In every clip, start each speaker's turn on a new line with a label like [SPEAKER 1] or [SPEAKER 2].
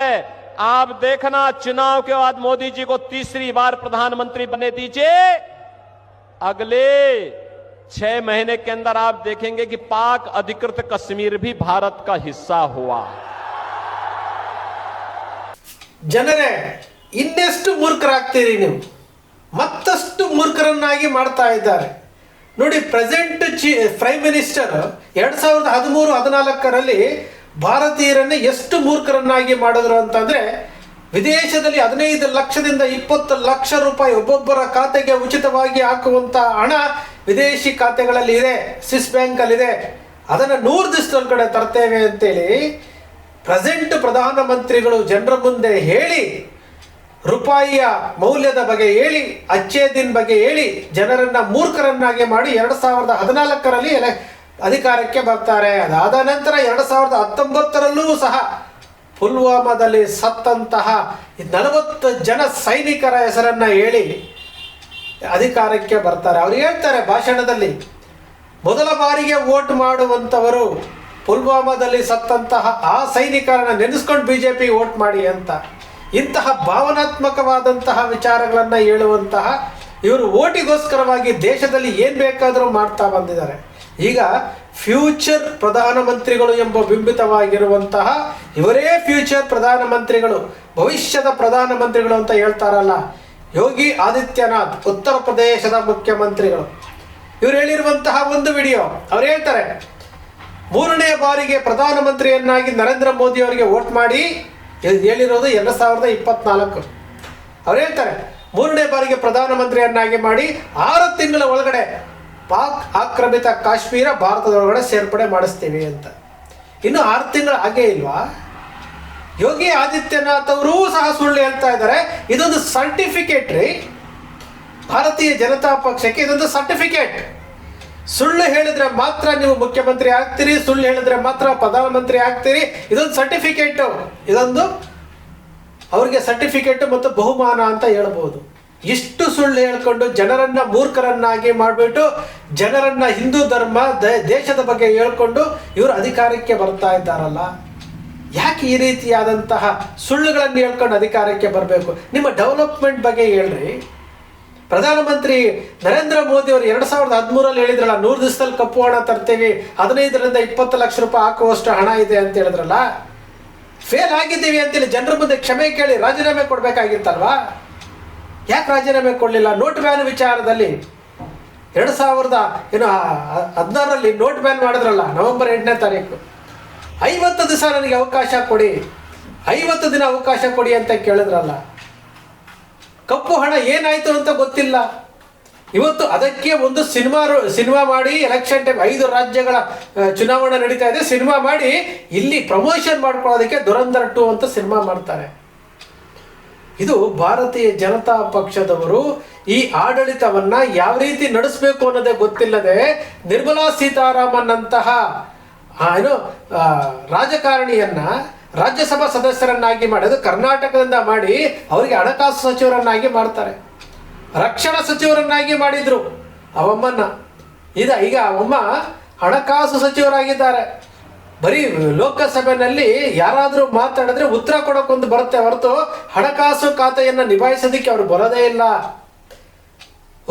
[SPEAKER 1] आप देखना चुनाव के बाद मोदी जी को तीसरी बार प्रधानमंत्री बनने दीजिए। अगले 6 महीने के अंदर आप देखेंगे कि पाक अधिकृत कश्मीर भी भारत का हिस्सा हुआ।
[SPEAKER 2] ಜನರೇ ಇನ್ನೆಷ್ಟು ಮೂರ್ಖರಾಗ್ತೀರಿ ನೀವು, ಮತ್ತಷ್ಟು ಮೂರ್ಖರನ್ನಾಗಿ ಮಾಡ್ತಾ ಇದ್ದಾರೆ ನೋಡಿ. ಪ್ರೆಸೆಂಟ್ ಪ್ರೈಮ್ ಮಿನಿಸ್ಟರ್ 2013-14ರಲ್ಲಿ ಭಾರತೀಯರನ್ನೇ ಎಷ್ಟು ಮೂರ್ಖರನ್ನಾಗಿ ಮಾಡಿದ್ರು ಅಂತಂದ್ರೆ, ವಿದೇಶದಲ್ಲಿ 15 ಲಕ್ಷದಿಂದ 20 ಲಕ್ಷ ರೂಪಾಯಿ ಒಬ್ಬೊಬ್ಬರ ಖಾತೆಗೆ ಉಚಿತವಾಗಿ ಹಾಕುವಂತ ಹಣ ವಿದೇಶಿ ಖಾತೆಗಳಲ್ಲಿ ಇದೆ, ಸ್ವಿಸ್ ಬ್ಯಾಂಕ್ ಅಲ್ಲಿ ಇದೆ. ಅದನ್ನು 100 ದಿವಸದೊಳಗಡೆ ತರ್ತೇವೆ ಅಂತೇಳಿ ಪ್ರೆಸೆಂಟ್ ಪ್ರಧಾನಮಂತ್ರಿಗಳು ಜನರ ಮುಂದೆ ಹೇಳಿ, ರೂಪಾಯಿಯ ಮೌಲ್ಯದ ಬಗ್ಗೆ ಹೇಳಿ, ಅಚ್ಚೇ ದಿನ್ ಬಗ್ಗೆ ಹೇಳಿ ಜನರನ್ನ ಮೂರ್ಖರನ್ನಾಗಿ ಮಾಡಿ 2014ರಲ್ಲಿ ಅಧಿಕಾರಕ್ಕೆ ಬರ್ತಾರೆ. ಅದಾದ ನಂತರ 2019ರಲ್ಲೂ ಸಹ ಪುಲ್ವಾಮಾದಲ್ಲಿ ಸತ್ತಂತಹ 40 ಜನ ಸೈನಿಕರ ಹೆಸರನ್ನ ಹೇಳಿ ಅಧಿಕಾರಕ್ಕೆ ಬರ್ತಾರೆ. ಅವ್ರು ಹೇಳ್ತಾರೆ ಭಾಷಣದಲ್ಲಿ, ಮೊದಲ ಬಾರಿಗೆ ವೋಟ್ ಮಾಡುವಂಥವರು ಪುಲ್ವಾಮಾದಲ್ಲಿ ಸತ್ತಂತಹ ಆ ಸೈನಿಕರನ್ನ ನೆನೆಸ್ಕೊಂಡು ಬಿಜೆಪಿ ವೋಟ್ ಮಾಡಿ ಅಂತ. ಇಂತಹ ಭಾವನಾತ್ಮಕವಾದಂತಹ ವಿಚಾರಗಳನ್ನು ಹೇಳುವಂತಹ ಇವರು ಓಟಿಗೋಸ್ಕರವಾಗಿ ದೇಶದಲ್ಲಿ ಏನು ಬೇಕಾದರೂ ಮಾಡ್ತಾ ಬಂದಿದ್ದಾರೆ. ಈಗ ಫ್ಯೂಚರ್ ಪ್ರಧಾನಮಂತ್ರಿಗಳು ಎಂಬ ಬಿಂಬಿತವಾಗಿರುವಂತಹ ಇವರೇ ಫ್ಯೂಚರ್ ಪ್ರಧಾನಮಂತ್ರಿಗಳು, ಭವಿಷ್ಯದ ಪ್ರಧಾನಮಂತ್ರಿಗಳು ಅಂತ ಹೇಳ್ತಾರಲ್ಲ, ಯೋಗಿ ಆದಿತ್ಯನಾಥ್ ಉತ್ತರ ಪ್ರದೇಶದ ಮುಖ್ಯಮಂತ್ರಿಗಳು. ಇವರು ಹೇಳಿರುವಂತಹ ಒಂದು ವಿಡಿಯೋ, ಅವ್ರು ಹೇಳ್ತಾರೆ 3ನೇ ಬಾರಿಗೆ ಪ್ರಧಾನಮಂತ್ರಿಯನ್ನಾಗಿ ನರೇಂದ್ರ ಮೋದಿ ಅವರಿಗೆ ವೋಟ್ ಮಾಡಿ. ಹೇಳಿರೋದು 2024. ಅವ್ರು ಹೇಳ್ತಾರೆ 3ನೇ ಬಾರಿಗೆ ಪ್ರಧಾನಮಂತ್ರಿಯನ್ನಾಗಿ ಮಾಡಿ 6 ತಿಂಗಳ ಒಳಗಡೆ ಪಾಕ್ ಆಕ್ರಮಿತ ಕಾಶ್ಮೀರ ಭಾರತದೊಳಗಡೆ ಸೇರ್ಪಡೆ ಮಾಡಿಸ್ತೀವಿ ಅಂತ. ಇನ್ನು 6 ತಿಂಗಳು ಹಾಗೇ ಇಲ್ವಾ? ಯೋಗಿ ಆದಿತ್ಯನಾಥ್ ಅವರೂ ಸಹ ಸುಳ್ಳು ಹೇಳ್ತಾ ಇದ್ದಾರೆ. ಇದೊಂದು ಸರ್ಟಿಫಿಕೇಟ್ ರೀ, ಭಾರತೀಯ ಜನತಾ ಪಕ್ಷಕ್ಕೆ ಇದೊಂದು ಸರ್ಟಿಫಿಕೇಟ್. ಸುಳ್ಳು ಹೇಳಿದ್ರೆ ಮಾತ್ರ ನೀವು ಮುಖ್ಯಮಂತ್ರಿ ಆಗ್ತೀರಿ, ಸುಳ್ಳು ಹೇಳಿದ್ರೆ ಮಾತ್ರ ಪ್ರಧಾನಮಂತ್ರಿ ಆಗ್ತೀರಿ. ಇದೊಂದು ಸರ್ಟಿಫಿಕೇಟ್, ಇದೊಂದು ಅವ್ರಿಗೆ ಸರ್ಟಿಫಿಕೇಟ್ ಮತ್ತು ಬಹುಮಾನ ಅಂತ ಹೇಳ್ಬೋದು. ಇಷ್ಟು ಸುಳ್ಳು ಹೇಳ್ಕೊಂಡು ಜನರನ್ನ ಮೂರ್ಖರನ್ನಾಗಿ ಮಾಡಿಬಿಟ್ಟು ಜನರನ್ನ ಹಿಂದೂ ಧರ್ಮ ದೇಶದ ಬಗ್ಗೆ ಹೇಳ್ಕೊಂಡು ಇವರು ಅಧಿಕಾರಕ್ಕೆ ಬರ್ತಾ ಇದ್ದಾರಲ್ಲ. ಯಾಕೆ ಈ ರೀತಿಯಾದಂತಹ ಸುಳ್ಳುಗಳನ್ನು ಹೇಳ್ಕೊಂಡು ಅಧಿಕಾರಕ್ಕೆ ಬರಬೇಕು? ನಿಮ್ಮ ಡೆವಲಪ್ಮೆಂಟ್ ಬಗ್ಗೆ ಹೇಳ್ರಿ. ಪ್ರಧಾನಮಂತ್ರಿ ನರೇಂದ್ರ ಮೋದಿ ಅವರು 2013ರಲ್ಲಿ ಹೇಳಿದ್ರಲ್ಲ, 100 ದಿವಸದಲ್ಲಿ ಕಪ್ಪು ಹಣ ತರ್ತೀವಿ, 15ರಿಂದ 20 ಲಕ್ಷ ರೂಪಾಯಿ ಹಾಕುವಷ್ಟು ಹಣ ಇದೆ ಅಂತ ಹೇಳಿದ್ರಲ್ಲ. ಫೇಲ್ ಆಗಿದ್ದೀವಿ ಅಂತೇಳಿ ಜನರ ಮುಂದೆ ಕ್ಷಮೆ ಕೇಳಿ ರಾಜೀನಾಮೆ ಕೊಡಬೇಕಾಗಿತ್ತಲ್ವಾ? ಯಾಕೆ ರಾಜೀನಾಮೆ ಕೊಡಲಿಲ್ಲ? ನೋಟ್ ಬ್ಯಾನ್ ವಿಚಾರದಲ್ಲಿ 2016ರಲ್ಲಿ ನೋಟ್ ಬ್ಯಾನ್ ಮಾಡಿದ್ರಲ್ಲ, ನವೆಂಬರ್ 8ನೇ ತಾರೀಕು. 50 ದಿವಸ ನನಗೆ ಅವಕಾಶ ಕೊಡಿ, 50 ದಿನ ಅವಕಾಶ ಕೊಡಿ ಅಂತ ಕೇಳಿದ್ರಲ್ಲ. ಕಪ್ಪು ಹಣ ಏನಾಯ್ತು ಅಂತ ಗೊತ್ತಿಲ್ಲ. ಇವತ್ತು ಅದಕ್ಕೆ ಒಂದು ಸಿನಿಮಾ ಮಾಡಿ ಎಲೆಕ್ಷನ್ ಟೈಮ್ 5 ರಾಜ್ಯಗಳ ಚುನಾವಣೆ ನಡೀತಾ ಇದೆ, ಸಿನಿಮಾ ಮಾಡಿ ಇಲ್ಲಿ ಪ್ರಮೋಷನ್ ಮಾಡ್ಕೊಳ್ಳೋದಕ್ಕೆ ದುರಂಧರ್ 2 ಅಂತ ಸಿನಿಮಾ ಮಾಡ್ತಾರೆ. ಇದು ಭಾರತೀಯ ಜನತಾ ಪಕ್ಷದವರು ಈ ಆಡಳಿತವನ್ನ ಯಾವ ರೀತಿ ನಡೆಸಬೇಕು ಅನ್ನೋದೇ ಗೊತ್ತಿಲ್ಲದೆ ನಿರ್ಮಲಾ ಸೀತಾರಾಮನ್ ಅಂತಹ ರಾಜಕಾರಣಿಯನ್ನ ರಾಜ್ಯಸಭಾ ಸದಸ್ಯರನ್ನಾಗಿ ಮಾಡಿ, ಅದು ಕರ್ನಾಟಕದಿಂದ ಮಾಡಿ ಅವರಿಗೆ ಹಣಕಾಸು ಸಚಿವರನ್ನಾಗಿ ಮಾಡ್ತಾರೆ. ರಕ್ಷಣಾ ಸಚಿವರನ್ನಾಗಿ ಮಾಡಿದ್ರು ಅವಮ್ಮನ್ನ. ಈಗ ಅವಮ್ಮ ಹಣಕಾಸು ಸಚಿವರಾಗಿದ್ದಾರೆ. ಬರೀ ಲೋಕಸಭೆಯಲ್ಲಿ ಯಾರಾದರೂ ಮಾತಾಡಿದ್ರೆ ಉತ್ತರ ಕೊಡೋಕ್ಕೊಂದು ಬರುತ್ತೆ ಹೊರತು ಹಣಕಾಸು ಖಾತೆಯನ್ನು ನಿಭಾಯಿಸೋದಕ್ಕೆ ಅವ್ರು ಬರೋದೇ ಇಲ್ಲ.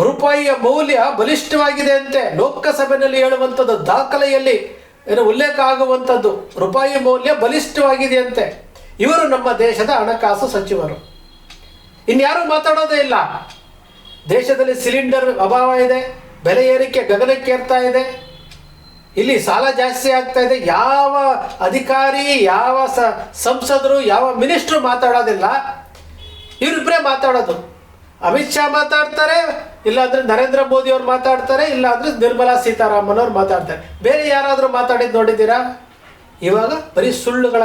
[SPEAKER 2] ರೂಪಾಯಿಯ ಮೌಲ್ಯ ಬಲಿಷ್ಠವಾಗಿದೆ ಅಂತೆ ಲೋಕಸಭೆಯಲ್ಲಿ ಹೇಳುವಂಥದ್ದು, ದಾಖಲೆಯಲ್ಲಿ ಉಲ್ಲೇಖ ಆಗುವಂಥದ್ದು, ರೂಪಾಯಿ ಮೌಲ್ಯ ಬಲಿಷ್ಠವಾಗಿದೆ ಅಂತೆ. ಇವರು ನಮ್ಮ ದೇಶದ ಹಣಕಾಸು ಸಚಿವರು. ಇನ್ಯಾರು ಮಾತಾಡೋದೇ ಇಲ್ಲ. ದೇಶದಲ್ಲಿ ಸಿಲಿಂಡರ್ ಅಭಾವ ಇದೆ, ಬೆಲೆ ಏರಿಕೆ ಗಗನಕ್ಕೇರ್ತಾ ಇದೆ, ಇಲ್ಲಿ ಸಾಲ ಜಾಸ್ತಿ ಆಗ್ತಾ ಇದೆ. ಯಾವ ಅಧಿಕಾರಿ, ಯಾವ ಸಂಸದರು, ಯಾವ ಮಿನಿಸ್ಟ್ರು ಮಾತಾಡೋದಿಲ್ಲ. ಇವರಿಬ್ಬರೇ ಮಾತಾಡೋದು. ಅಮಿತ್ ಶಾ ಮಾತಾಡ್ತಾರೆ, ಇಲ್ಲಾಂದ್ರೆ ನರೇಂದ್ರ ಮೋದಿ ಅವ್ರು ಮಾತಾಡ್ತಾರೆ, ಇಲ್ಲಾಂದ್ರೆ ನಿರ್ಮಲಾ ಸೀತಾರಾಮನ್ ಅವ್ರು ಮಾತಾಡ್ತಾರೆ. ಬೇರೆ ಯಾರಾದರೂ ಮಾತಾಡಿದ್ದು ನೋಡಿದ್ದೀರಾ? ಇವಾಗ ಬರೀ ಸುಳ್ಳುಗಳ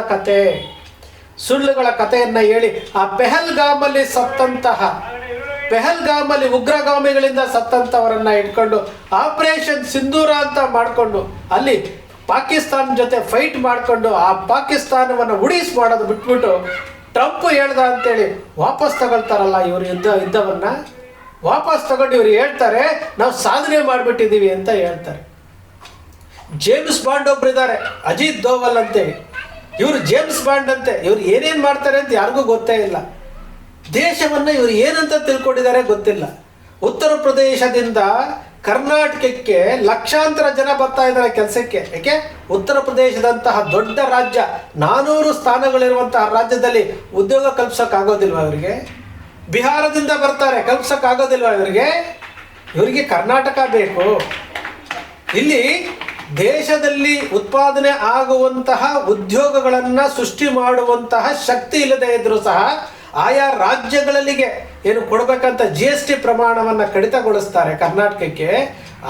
[SPEAKER 2] ಸುಳ್ಳುಗಳ ಕಥೆಯನ್ನ ಹೇಳಿ ಆ ಪೆಹಲ್ಗಾಮಲ್ಲಿ ಉಗ್ರಗಾಮಿಗಳಿಂದ ಸತ್ತಂತವರನ್ನ ಇಟ್ಕೊಂಡು ಆಪರೇಷನ್ ಸಿಂಧೂರ ಅಂತ ಮಾಡಿಕೊಂಡು ಅಲ್ಲಿ ಪಾಕಿಸ್ತಾನ ಜೊತೆ ಫೈಟ್ ಮಾಡಿಕೊಂಡು ಆ ಪಾಕಿಸ್ತಾನವನ್ನು ಉಡಿಸ್ ಮಾಡೋದು ಬಿಟ್ಬಿಟ್ಟು ಟ್ರಂಪ್ ಹೇಳ್ದ ಅಂತೇಳಿ ವಾಪಸ್ ತಗೊಳ್ತಾರಲ್ಲ. ಇವರು ಯುದ್ಧವನ್ನ ವಾಪಸ್ ತಗೊಂಡು ಇವರು ಹೇಳ್ತಾರೆ ನಾವು ಸಾಧನೆ ಮಾಡಿಬಿಟ್ಟಿದ್ದೀವಿ ಅಂತ ಹೇಳ್ತಾರೆ. ಜೇಮ್ಸ್ ಬಾಂಡ್ ಒಬ್ರು ಇದ್ದಾರೆ, ಅಜಿತ್ ದೋವಲ್ ಅಂತೇಳಿ. ಇವರು ಜೇಮ್ಸ್ ಬಾಂಡ್ ಅಂತೆ, ಇವ್ರು ಏನೇನು ಮಾಡ್ತಾರೆ ಅಂತ ಯಾರಿಗೂ ಗೊತ್ತೇ ಇಲ್ಲ. ದೇಶವನ್ನು ಇವರು ಏನಂತ ತಿಳ್ಕೊಂಡಿದ್ದಾರೆ ಗೊತ್ತಿಲ್ಲ. ಉತ್ತರ ಪ್ರದೇಶದಿಂದ ಕರ್ನಾಟಕಕ್ಕೆ ಲಕ್ಷಾಂತರ ಜನ ಬರ್ತಾ ಇದ್ದಾರೆ ಕೆಲಸಕ್ಕೆ. ಯಾಕೆ? ಉತ್ತರ ಪ್ರದೇಶದಂತಹ ದೊಡ್ಡ ರಾಜ್ಯ, 400 ಸ್ಥಾನಗಳಿರುವಂತಹ ರಾಜ್ಯದಲ್ಲಿ ಉದ್ಯೋಗ ಕಲ್ಪಿಸೋಕ್ಕಾಗೋದಿಲ್ವ ಇವರಿಗೆ? ಬಿಹಾರದಿಂದ ಬರ್ತಾರೆ, ಕಲ್ಪಿಸೋಕ್ಕಾಗೋದಿಲ್ವ ಇವರಿಗೆ? ಇವರಿಗೆ ಕರ್ನಾಟಕ ಬೇಕು. ಇಲ್ಲಿ ದೇಶದಲ್ಲಿ ಉತ್ಪಾದನೆ ಆಗುವಂತಹ ಉದ್ಯೋಗಗಳನ್ನು ಸೃಷ್ಟಿ ಮಾಡುವಂತಹ ಶಕ್ತಿ ಇಲ್ಲದೆ ಇದ್ರೂ ಸಹ ಆಯಾ ರಾಜ್ಯಗಳಲ್ಲಿಗೆ ಏನು ಕೊಡಬೇಕಂತ GST ಪ್ರಮಾಣವನ್ನು ಕಡಿತಗೊಳಿಸ್ತಾರೆ ಕರ್ನಾಟಕಕ್ಕೆ.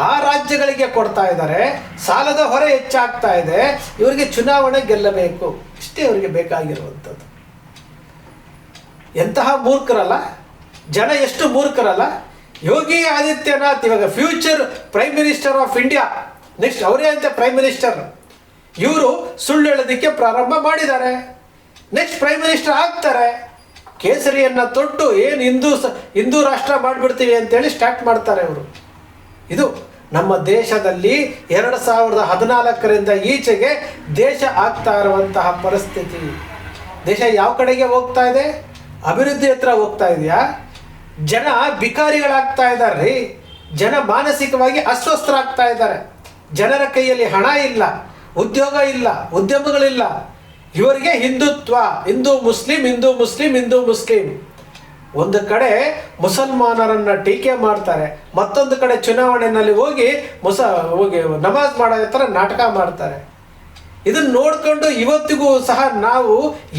[SPEAKER 2] ಆ ರಾಜ್ಯಗಳಿಗೆ ಕೊಡ್ತಾ ಇದ್ದಾರೆ. ಸಾಲದ ಹೊರೆ ಹೆಚ್ಚಾಗ್ತಾ ಇದೆ. ಇವರಿಗೆ ಚುನಾವಣೆ ಗೆಲ್ಲಬೇಕು, ಇಷ್ಟೇ ಇವರಿಗೆ ಬೇಕಾಗಿರುವಂಥದ್ದು. ಎಂತಹ ಮೂರ್ಖರಲ್ಲ ಜನ, ಎಷ್ಟು ಮೂರ್ಖರಲ್ಲ. ಯೋಗಿ ಆದಿತ್ಯನಾಥ್ ಇವಾಗ future prime minister of India, next ಅವರೇ ಅಂತ ಪ್ರೈಮ್ ಮಿನಿಸ್ಟರ್. ಇವರು ಸುಳ್ಳು ಹೇಳೋದಕ್ಕೆ ಪ್ರಾರಂಭ ಮಾಡಿದ್ದಾರೆ. ನೆಕ್ಸ್ಟ್ ಪ್ರೈಮ್ ಮಿನಿಸ್ಟರ್ ಆಗ್ತಾರೆ. ಕೇಸರಿಯನ್ನು ತೊಟ್ಟು ಏನು ಹಿಂದೂ ರಾಷ್ಟ್ರ ಮಾಡಿಬಿಡ್ತೀವಿ ಅಂತೇಳಿ ಸ್ಟಾರ್ಟ್ ಮಾಡ್ತಾರೆ ಇವರು. ಇದು ನಮ್ಮ ದೇಶದಲ್ಲಿ 2014ರಿಂದ ಈಚೆಗೆ ದೇಶ ಆಗ್ತಾ ಇರುವಂತಹ ಪರಿಸ್ಥಿತಿ. ದೇಶ ಯಾವ ಕಡೆಗೆ ಹೋಗ್ತಾ ಇದೆ? ಅಭಿವೃದ್ಧಿ ಹತ್ರ ಹೋಗ್ತಾ ಇದೆಯಾ? ಜನ ಬಿಕಾರಿಗಳಾಗ್ತಾ ಇದ್ದಾರೆ. ಜನ ಮಾನಸಿಕವಾಗಿ ಅಸ್ವಸ್ಥರಾಗ್ತಾ ಇದ್ದಾರೆ. ಜನರ ಕೈಯಲ್ಲಿ ಹಣ ಇಲ್ಲ, ಉದ್ಯೋಗ ಇಲ್ಲ, ಉದ್ಯಮಗಳಿಲ್ಲ. ಇವರಿಗೆ Hindutva, Hindu Muslim, Hindu Muslim, Hindu Muslim. ಒಂದು ಕಡೆ ಮುಸಲ್ಮಾನರನ್ನ ಟೀಕೆ ಮಾಡ್ತಾರೆ, ಮತ್ತೊಂದು ಕಡೆ ಚುನಾವಣೆಯಲ್ಲಿ ಹೋಗಿ ನಮಾಜ್ ಮಾಡೋ ಥರ ನಾಟಕ ಮಾಡ್ತಾರೆ. ಇದನ್ನು ನೋಡ್ಕೊಂಡು ಇವತ್ತಿಗೂ ಸಹ ನಾವು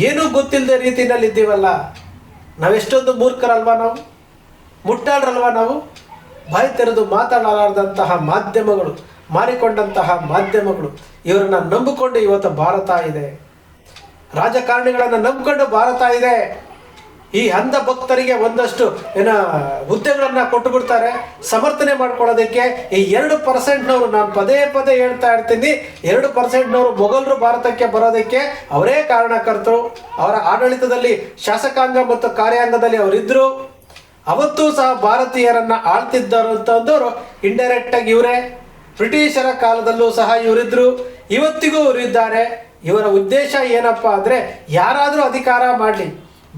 [SPEAKER 2] ಏನೂ ಗೊತ್ತಿಲ್ಲದ ರೀತಿಯಲ್ಲಿ ಇದ್ದೀವಲ್ಲ. ನಾವೆಷ್ಟೊಂದು ಮೂರ್ಖರಲ್ವಾ ನಾವು? ಮುಟ್ಟಾಡ್ರಲ್ವಾ ನಾವು? ಬಾಯಿ ತೆರೆದು ಮಾತಾಡಲಾರದಂತಹ ಮಾಧ್ಯಮಗಳು, ಮಾರಿಕೊಂಡಂತಹ ಮಾಧ್ಯಮಗಳು, ಇವರನ್ನ ನಂಬಿಕೊಂಡು ಇವತ್ತು ಭಾರತ ಇದೆ. ರಾಜಕಾರಣಿಗಳನ್ನು ನಂಬಿಕೊಂಡು ಭಾರತ ಇದೆ. ಈ ಅಂಧ ಭಕ್ತರಿಗೆ ಒಂದಷ್ಟು ಹುದ್ದೆಗಳನ್ನು ಕೊಟ್ಟು ಬಿಡ್ತಾರೆ ಸಮರ್ಥನೆ ಮಾಡ್ಕೊಳ್ಳೋದಕ್ಕೆ. ಈ 2%ನವರು, ನಾನು ಪದೇ ಪದೇ ಹೇಳ್ತಾ ಇರ್ತೀನಿ, 2%ನವರು ಮೊಘಲರು ಭಾರತಕ್ಕೆ ಬರೋದಕ್ಕೆ ಅವರೇ ಕಾರಣಕರ್ತರು. ಅವರ ಆಡಳಿತದಲ್ಲಿ ಶಾಸಕಾಂಗ ಮತ್ತು ಕಾರ್ಯಾಂಗದಲ್ಲಿ ಅವರಿದ್ದರು. ಅವತ್ತೂ ಸಹ ಭಾರತೀಯರನ್ನ ಆಳ್ತಿದ್ದವರು ಇಂಡೈರೆಕ್ಟ್ ಆಗಿ ಇವರೇ. ಬ್ರಿಟಿಷರ ಕಾಲದಲ್ಲೂ ಸಹ ಇವರಿದ್ರು, ಇವತ್ತಿಗೂ ಇವರಿದ್ದಾರೆ. ಇವರ ಉದ್ದೇಶ ಏನಪ್ಪಾ ಅಂದರೆ, ಯಾರಾದರೂ ಅಧಿಕಾರ ಮಾಡಲಿ,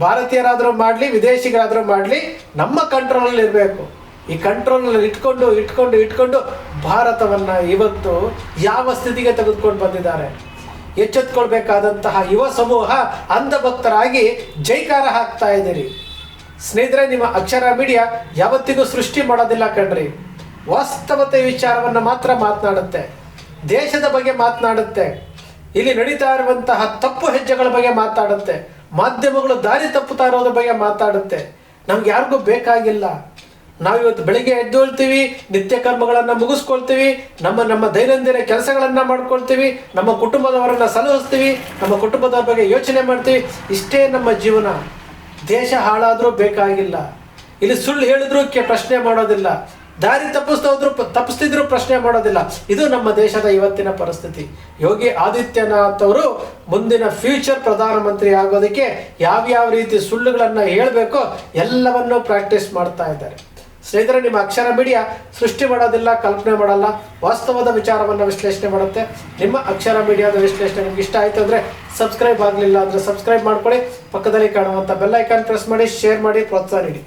[SPEAKER 2] ಭಾರತೀಯರಾದರೂ ಮಾಡಲಿ, ವಿದೇಶಿಗರಾದರೂ ಮಾಡಲಿ, ನಮ್ಮ ಕಂಟ್ರೋಲಲ್ಲಿ ಇರಬೇಕು. ಈ ಕಂಟ್ರೋಲಲ್ಲಿ ಇಟ್ಕೊಂಡು ಭಾರತವನ್ನು ಇವತ್ತು ಯಾವ ಸ್ಥಿತಿಗೆ ತೆಗೆದುಕೊಂಡು ಬಂದಿದ್ದಾರೆ. ಎಚ್ಚೆತ್ಕೊಳ್ಬೇಕಾದಂತಹ ಯುವ ಸಮೂಹ ಅಂಧಭಕ್ತರಾಗಿ ಜೈಕಾರ ಹಾಕ್ತಾ ಇದ್ದೀರಿ. ಸ್ನೇಹಿತರೆ, ನಿಮ್ಮ ಅಕ್ಷರ ಮೀಡಿಯಾ ಯಾವತ್ತಿಗೂ ಸೃಷ್ಟಿ ಮಾಡೋದಿಲ್ಲ ಕಣ್ರಿ. ವಾಸ್ತವತೆ ವಿಚಾರವನ್ನು ಮಾತ್ರ ಮಾತನಾಡುತ್ತೆ, ದೇಶದ ಬಗ್ಗೆ ಮಾತನಾಡುತ್ತೆ, ಇಲ್ಲಿ ನಡೀತಾ ಇರುವಂತಹ ತಪ್ಪು ಹೆಜ್ಜೆಗಳ ಬಗ್ಗೆ ಮಾತಾಡುತ್ತೆ, ಮಾಧ್ಯಮಗಳು ದಾರಿ ತಪ್ಪುತ್ತಾ ಇರೋದ್ರ ಬಗ್ಗೆ ಮಾತಾಡುತ್ತೆ. ನಮ್ಗೆ ಯಾರಿಗೂ ಬೇಕಾಗಿಲ್ಲ. ನಾವಿವತ್ತು ಬೆಳಿಗ್ಗೆ ಎದ್ದೇಳ್ತೀವಿ, ನಿತ್ಯ ಕರ್ಮಗಳನ್ನು ಮುಗಿಸ್ಕೊಳ್ತೀವಿ, ನಮ್ಮ ದೈನಂದಿನ ಕೆಲಸಗಳನ್ನು ಮಾಡ್ಕೊಳ್ತೀವಿ, ನಮ್ಮ ಕುಟುಂಬದವರನ್ನು ಸಲಹಿಸ್ತೀವಿ, ನಮ್ಮ ಕುಟುಂಬದವ್ರ ಬಗ್ಗೆ ಯೋಚನೆ ಮಾಡ್ತೀವಿ. ಇಷ್ಟೇ ನಮ್ಮ ಜೀವನ. ದೇಶ ಹಾಳಾದರೂ ಬೇಕಾಗಿಲ್ಲ. ಇಲ್ಲಿ ಸುಳ್ಳು ಹೇಳಿದ್ರು ಪ್ರಶ್ನೆ ಮಾಡೋದಿಲ್ಲ, ದಾರಿ ತಪ್ಪಿಸ್ತಿದ್ರು ಪ್ರಶ್ನೆ ಮಾಡೋದಿಲ್ಲ. ಇದು ನಮ್ಮ ದೇಶದ ಇವತ್ತಿನ ಪರಿಸ್ಥಿತಿ. ಯೋಗಿ ಆದಿತ್ಯನಾಥ್ ಅವರು ಮುಂದಿನ ಫ್ಯೂಚರ್ ಪ್ರಧಾನಮಂತ್ರಿ ಆಗೋದಕ್ಕೆ ಯಾವ್ಯಾವ ರೀತಿ ಸುಳ್ಳುಗಳನ್ನು ಹೇಳಬೇಕೋ ಎಲ್ಲವನ್ನೂ ಪ್ರಾಕ್ಟೀಸ್ ಮಾಡ್ತಾ ಇದ್ದಾರೆ. ಸ್ನೇಹಿತರೆ, ನಿಮ್ಮ ಅಕ್ಷರ ಮೀಡಿಯಾ ಸೃಷ್ಟಿ ಮಾಡೋದಿಲ್ಲ, ಕಲ್ಪನೆ ಮಾಡಲ್ಲ, ವಾಸ್ತವದ ವಿಚಾರವನ್ನು ವಿಶ್ಲೇಷಣೆ ಮಾಡುತ್ತೆ. ನಿಮ್ಮ ಅಕ್ಷರ ಮೀಡಿಯಾದ ವಿಶ್ಲೇಷಣೆ ನಿಮ್ಗೆ ಇಷ್ಟ ಆಯಿತು ಅಂದರೆ ಸಬ್ಸ್ಕ್ರೈಬ್ ಆಗಲಿಲ್ಲ ಅಂದರೆ ಸಬ್ಸ್ಕ್ರೈಬ್ ಮಾಡ್ಕೊಳ್ಳಿ. ಪಕ್ಕದಲ್ಲಿ ಕಾಣುವಂಥ ಬೆಲ್ ಐಕಾನ್ ಪ್ರೆಸ್ ಮಾಡಿ, ಶೇರ್ ಮಾಡಿ, ಪ್ರೋತ್ಸಾಹ ನೀಡಿ.